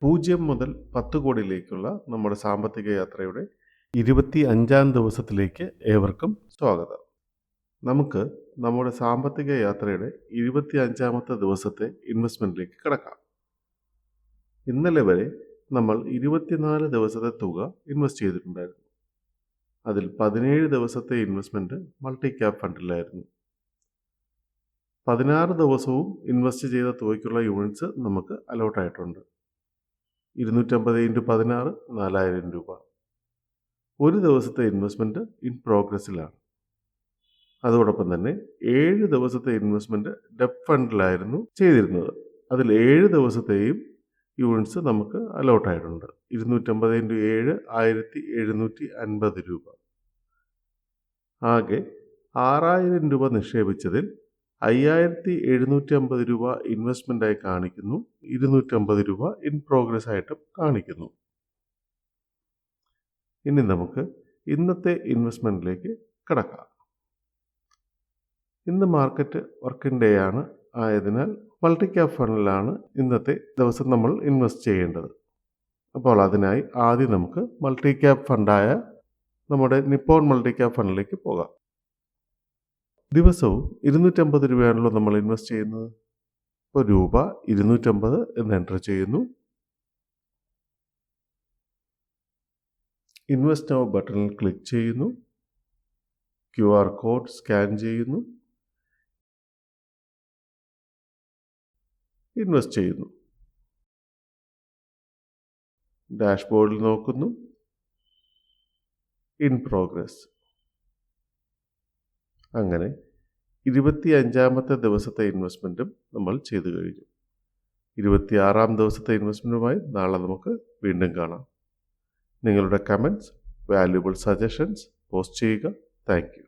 0 മുതൽ 10 കോടിയിലേക്കുള്ള നമ്മുടെ സാമ്പത്തിക യാത്രയുടെ 25-ാം ദിവസത്തിലേക്ക് ഏവർക്കും സ്വാഗതം. നമുക്ക് നമ്മുടെ സാമ്പത്തിക യാത്രയുടെ 25-ാമത്തെ ദിവസത്തെ ഇൻവെസ്റ്റ്മെൻറ്റിലേക്ക് കടക്കാം. ഇന്നലെ വരെ നമ്മൾ 24 ദിവസത്തെ തുക ഇൻവെസ്റ്റ് ചെയ്തിട്ടുണ്ടായിരുന്നു. അതിൽ 17 ദിവസത്തെ ഇൻവെസ്റ്റ്മെൻറ്റ് മൾട്ടി ക്യാപ് ഫണ്ടിലായിരുന്നു. 16 ദിവസവും ഇൻവെസ്റ്റ് ചെയ്ത തുകയ്ക്കുള്ള യൂണിറ്റ്സ് നമുക്ക് അലോട്ടായിട്ടുണ്ട്. 250 × 16 4000 രൂപ. ഒരു ദിവസത്തെ ഇൻവെസ്റ്റ്മെൻറ്റ് ഇൻ പ്രോഗ്രസ്സിലാണ്. അതോടൊപ്പം തന്നെ 7 ദിവസത്തെ ഇൻവെസ്റ്റ്മെൻറ്റ് ഡെപ്റ്റ് ഫണ്ടിലായിരുന്നു ചെയ്തിരുന്നത്. അതിൽ 7 ദിവസത്തെയും യൂണിറ്റ്സ് നമുക്ക് അലോട്ടായിട്ടുണ്ട്. 250 × 7 1750 രൂപ. ആകെ 6000 രൂപ നിക്ഷേപിച്ചതിൽ 5750 രൂപ ഇൻവെസ്റ്റ്മെൻറ്റായി കാണിക്കുന്നു. 250 രൂപ ഇൻ പ്രോഗ്രസ് ആയിട്ടും കാണിക്കുന്നു. ഇനി നമുക്ക് ഇന്നത്തെ ഇൻവെസ്റ്റ്മെൻറ്റിലേക്ക് കടക്കാം. ഇന്ന് മാർക്കറ്റ് വർക്കിംഗ് ഡേ ആണ്. ആയതിനാൽ മൾട്ടി ക്യാപ് ഫണ്ടിലാണ് ഇന്നത്തെ ദിവസം നമ്മൾ ഇൻവെസ്റ്റ് ചെയ്യേണ്ടത്. അപ്പോൾ അതിനായി ആദ്യം നമുക്ക് മൾട്ടി ക്യാപ് ഫണ്ടായ നമ്മുടെ നിപ്പോൺ മൾട്ടി ക്യാപ് ഫണ്ടിലേക്ക് പോകാം. ദിവസവും 250 രൂപയാണല്ലോ നമ്മൾ ഇൻവെസ്റ്റ് ചെയ്യുന്നത്. ഇപ്പോൾ രൂപ 250 എന്ന് എൻ്റർ ചെയ്യുന്നു. ഇൻവെസ്റ്റ് നൗ ബട്ടണിൽ ക്ലിക്ക് ചെയ്യുന്നു. QR കോഡ് സ്കാൻ ചെയ്യുന്നു. ഇൻവെസ്റ്റ് ചെയ്യുന്നു. ഡാഷ്ബോർഡിൽ നോക്കുന്നു. In progress. അങ്ങനെ 25-ാമത്തെ ദിവസത്തെ ഇൻവെസ്റ്റ്മെൻറ്റും നമ്മൾ ചെയ്തു കഴിഞ്ഞു. 26-ാം ദിവസത്തെ ഇൻവെസ്റ്റ്മെൻറ്റുമായി നാളെ നമുക്ക് വീണ്ടും കാണാം. നിങ്ങളുടെ കമൻറ്റ്സ്, വാല്യുബിൾ സജഷൻസ് പോസ്റ്റ് ചെയ്യുക. Thank you.